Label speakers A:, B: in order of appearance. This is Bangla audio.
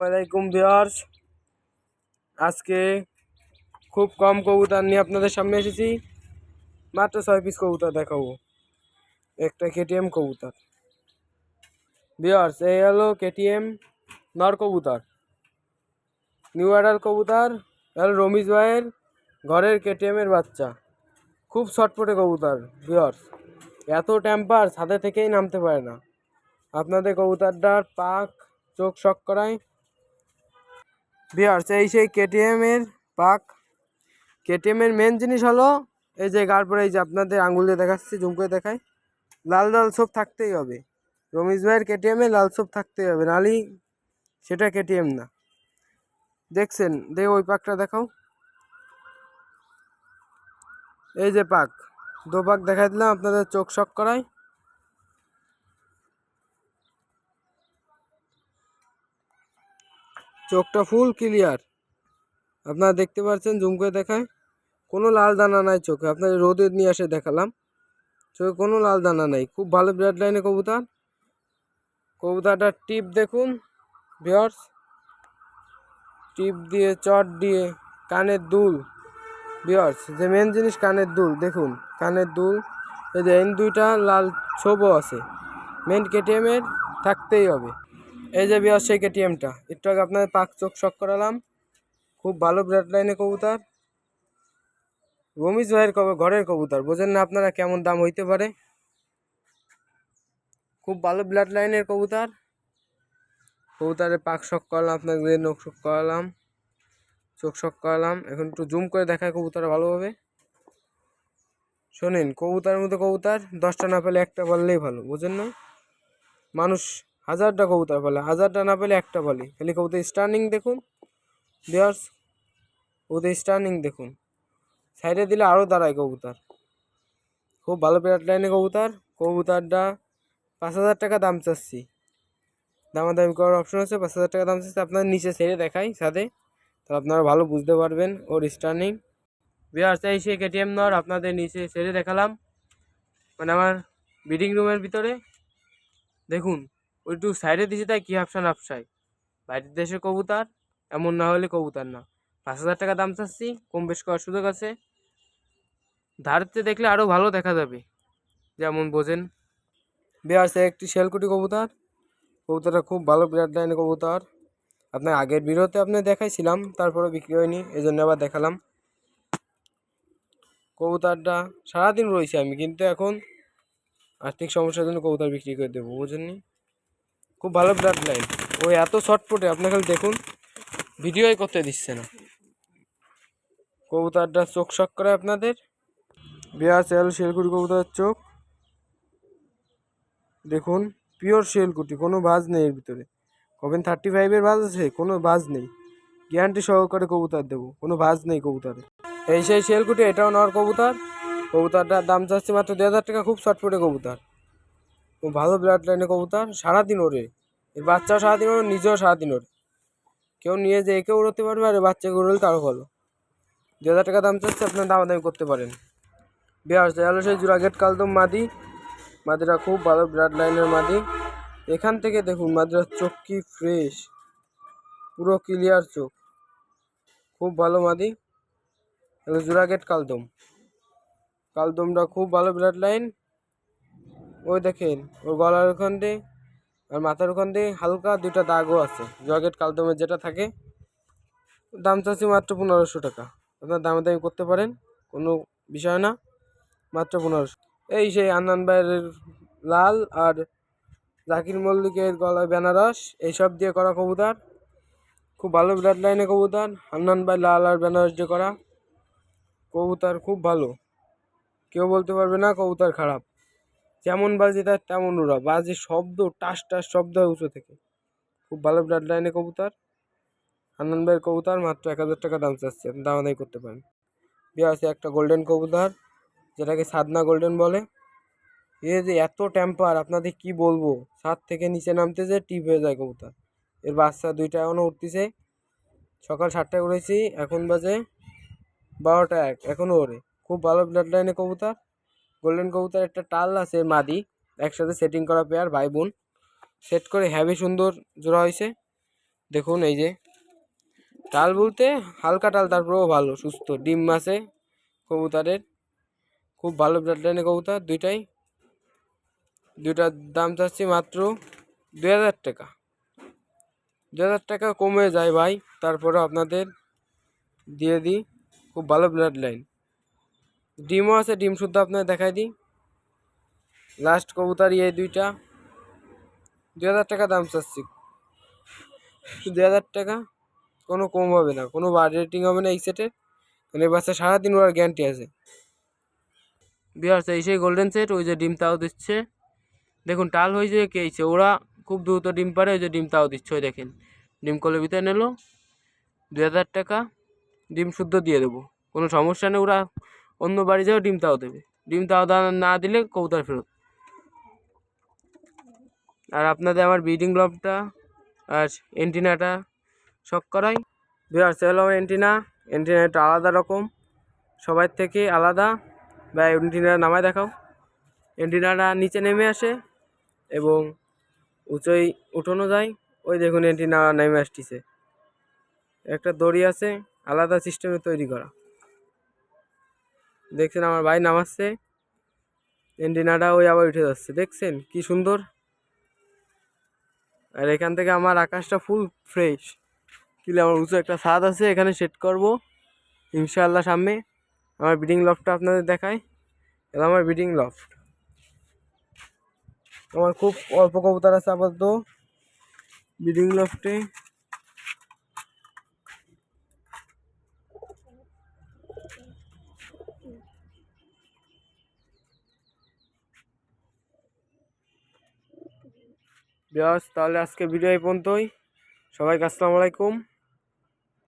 A: ওয়ালাইকুম ভিউয়ার্স, আজকে খুব কম কবুতর নিয়ে আপনাদের সামনে এসেছি। মাত্র 6 পিস কবুতর দেখাবো। একটা কেটিএম কবুতর। ভিউয়ার্স, এই হলো কেটিএম নর কবুতর, নিউ অ্যাডাল কবুতর। হলো রমিজ ভাইয়ের ঘরের কেটিএমের বাচ্চা। খুব ছটপটে কবুতর ভিউয়ার্স, এত টেম্পার ছাদে থেকেই নামতে পারে না। আপনাদের কবুতরটার পাক চোখ শক করায়। ভিউয়ার্স, এই সেই কেটিএমের পাক। কেটিএমের মেন জিনিস হলো এই যে তারপরে এই যে আপনাদের আঙুল দিয়ে দেখাচ্ছি, জুম করে দেখায়, লাল লাল ছোপ থাকতেই হবে। রমিজ ভাইয়ের কেটিএমে লাল ছোপ থাকতেই হবে, নালি সেটা কেটিএম না। দেখছেন, ওই পাকটা দেখাও। এই যে পাক, দো পাক দেখাই দিলাম আপনাদের চোখ শক করায়। চোখটা ফুল ক্লিয়ার, আপনারা দেখতে পাচ্ছেন, জুম করে দেখায়। কোনো লাল দানা নাই চোখে, আপনাদের রোদে নিয়ে এসে দেখালাম, চোখে কোনো লাল দানা নাই। খুব ভালো ব্লাড লাইনে কবুতর। কবুতরটার টিপ দেখুন ভিউয়ার্স, টিপ দিয়ে চট দিয়ে কানের দুল। ভিউয়ার্স, যে মেন জিনিস কানের দুল দেখুন, কানের দুল। এই যে দুইটা লাল ছোপও আছে, মেন কেটিএমের থাকতেই হবে। এই যে ভিউয়ার্স, সেই কেটিএমটা একটু আগে আপনাদের পাক চোখ শক করালাম। খুব ভালো ব্লাড লাইনে কবুতর, রমিজ ভাইয়ের ঘরের কবুতর। বোঝেন না আপনারা কেমন দাম হইতে পারে। খুব ভালো ব্লাড লাইনের কবুতর। কবুতরের পাক শক করালাম, আপনাদের নখ শক করালাম, চোখ শক করালাম। এখন একটু জুম করে দেখায় কবুতর ভালোভাবে। শোনেন, কবুতরের মধ্যে কবুতর 10টা না পেলে একটা বললেই ভালো, বুঝেন না? মানুষ 1000টা কবুতর বলে, 1000টা না পেলে একটা বলে। খালি কবুতর স্টার্নিং দেখুন ভিউয়ার্স, কবুতর স্টার্নিং দেখুন। সাইডে দিলে আরও দাঁড়ায় কবুতর। খুব ভালো ব্লাড লাইনে কবুতর। কবুতরটা 5000 টাকা দাম চাচ্ছি, দামাদামি করার অপশন আছে। 5000 টাকা দাম চাচ্ছি। আপনার নিচে ছেড়ে দেখাই সাথে, তো আপনারা ভালো বুঝতে পারবেন ওর স্টার্নিং। ভিউয়ার্স, এই সেই কেটিএম নর আপনাদের নিচে ছেড়ে দেখালাম, মানে আমার ব্রিডিং রুমের ভিতরে। দেখুন, ওই একটু সাইডে দিয়েছে তাই কি হাফসান হাফসায়। বাইরের দেশের কবুতর, এমন না হলে কবুতর না। 5000 টাকা দাম চাচ্ছি, কম বেশ করার সুযোগ আছে। ধারতে দেখলে আরও ভালো দেখা যাবে, যেমন বোঝেন। ভিউয়ার্স, একটি শেলকুটি কবুতর। কবুতরটা খুব ভালো ব্লাড লাইনের কবুতর। আপনার আগের ভিডিওতে আপনি দেখাইছিলাম, তারপরে বিক্রি হয়নি, এই জন্য আবার দেখালাম। কবুতরটা সারাদিন রয়েছে আমি, কিন্তু এখন আর্থিক সমস্যার জন্য কবুতর বিক্রি করে দেবো, বুঝেননি? খুব ভালো ব্লাড লাইন। ওই এত শর্টপটে, আপনি খালি দেখুন, ভিডিওই করতে দিচ্ছে না। কবুতরটা চোখ শক করে আপনাদের। বিয়ার সেল শেলকুটি কবুতরের চোখ দেখুন, পিওর শেলকুটি, কোনো বাজ নেই এর ভিতরে। কবেন 35-এর বাজ আছে, কোনো বাজ নেই। গ্যারান্টি সহকারে কবুতর দেবো, কোনো বাজ নেই কবুতরে। এই সেই শেলকুটি, এটাও নেওয়ার কবুতর। কবুতরটার দাম চাচ্ছে মাত্র 2000 টাকা। খুব শর্টপটে কবুতর, খুব ভালো ব্লাড লাইনে কবুতর। সারাদিন ওরে, এর বাচ্চাও সারাদিন ওরে, নিজেও সারাদিন ওরে। কেউ নিয়ে যে একেও উড়তে পারবে, আর বাচ্চাকে উড়লে তারও ভালো। 2000 টাকা দাম চাচ্ছে, আপনার দামাদামি করতে পারেন। বিহার হলো সেই জুরাগেট কালদম মাদি। মাদিরা খুব ভালো ব্লাড লাইনের মাদি। এখান থেকে দেখুন মাদিরার চোখ কি ফ্রেশ, পুরো ক্লিয়ার চোখ, খুব ভালো মাদি। হলো জুরাগেট কালদম। কালদমটা খুব ভালো ব্লাড লাইন। ওই দেখেন, ওর গলার ওখান দিয়ে আর মাথার ওখান দিয়ে হালকা দুইটা দাগও আছে, জুরাগেট কালদমের যেটা থাকে। দাম চাচ্ছি মাত্র 1500 টাকা। আপনার দামাদামি করতে পারেন, কোনো বিষয় না, মাত্র 1500। এই সেই আন্নান ভাইয়ের লাল আর জাকির মল্লিকের গলায় বেনারস, এইসব দিয়ে করা কবুতর। খুব ভালো ব্লাড লাইনে কবুতর। হান্নান ভাই লাল আর বেনারস দিয়ে করা কবুতর, খুব ভালো। কেউ বলতে পারবে না কবুতর খারাপ। যেমন বাজি তার তেমন ওরা, বাজি শব্দ টাস টাস শব্দ হয় উঁচু থেকে। খুব ভালো ব্লাড লাইনে কবুতর। হান্নান ভাইয়ের কবুতর মাত্র 1000 টাকা দাম চাচ্ছে, আপনি দামাদামি করতে পারেন। দিয়ে আছে একটা গোল্ডেন কবুতর, যেটাকে সাদনা গোল্ডেন বলে। এ যে এত টেম্পার, আপনাদের কি বলবো, ছাদ থেকে নিচে নামতে যে টিপ হয়ে যায় কবুতর। এর বাচ্চা দুইটা এখনও উঠতেছে। সকাল 7টায় উড়েছি, এখন বাজে 12টা 1, এখনও ওড়ে। খুব ভালো ব্লাড লাইনে কবুতর। গোল্ডেন কবুতর একটা টাল আছে মাদি, একসাথে সেটিং করা পেয়ার, ভাই বোন সেট করে হ্যাভি সুন্দর জোড়া হয়েছে। দেখুন এই যে টাল বলতে হালকা টাল, তারপরেও ভালো সুস্থ ডিম আছে কবুতরের, খুব ভালো ব্লাড লাইনের কবুতর দুইটার দাম চাচ্ছি মাত্র 2000 টাকা। 2000 টাকা কমে যায় ভাই, তারপরে আপনাদের দিয়ে দিই। খুব ভালো ব্লাড লাইন, ডিমও আছে, ডিম শুদ্ধ আপনাদের দেখাই দিই। লাস্ট কবুতর এই দুইটা 2000 টাকা দাম চাচ্ছি। 2000 টাকা, কোনো কম হবে না, কোনো বার রেটিং হবে না এই সেটের, মানে বাচ্চা সারাদিন ওর গ্যারান্টি আছে। বিহার এই সেই গোল্ডেন সেট, ওই যে ডিম তাও দিচ্ছে, দেখুন টাল হয়েছে কেছে, ওরা খুব দ্রুত ডিম পারে, ওই যে ডিম তাও দিচ্ছে, ওই দেখেন ডিম কলের ভিতরে নিল। 2000 টাকা ডিম শুদ্ধ দিয়ে দেবো, কোনো সমস্যা নেই, ওরা অন্য বাড়ি যাও ডিম তাও দেবে, ডিম তাও না দিলে কবুতর ফেরত। আর আপনাদের আমার ব্রিডিং গ্লোভটা আর এন্টিনাটা শখ করাই। বিহার সেল আমার এন্টিনাটা আলাদা রকম, সবার থেকে আলাদা। বা এন্টিনা নামায় দেখাও। এন্টিনাটা নিচে নেমে আসে এবং উঁচুই উঠানো যায়। ওই দেখুন এন্টিনা নেমে আসতেছে, একটা দড়ি আছে আলাদা সিস্টেমে তৈরি করা, দেখছেন আমার ভাই নামাচ্ছে, এন্টিনাটা ওই আবার উঠে যাচ্ছে, দেখছেন কি সুন্দর। আর এখান থেকে আমার আকাশটা ফুল ফ্রেশ, কিলে আমার উঁচু একটা ছাদ আছে, এখানে সেট করব ইনশাআল্লাহ সামনে। আমার ব্রিডিং লফটটা আপনাদের দেখায়, এটা আমার ব্রিডিং লফট। আমার খুব অল্প কবুতর আছে আপাতত ব্রিডিং লফটে। তাহলে আজকে ভিডিও এই পর্যন্তই, সবাইকে আসসালামু আলাইকুম।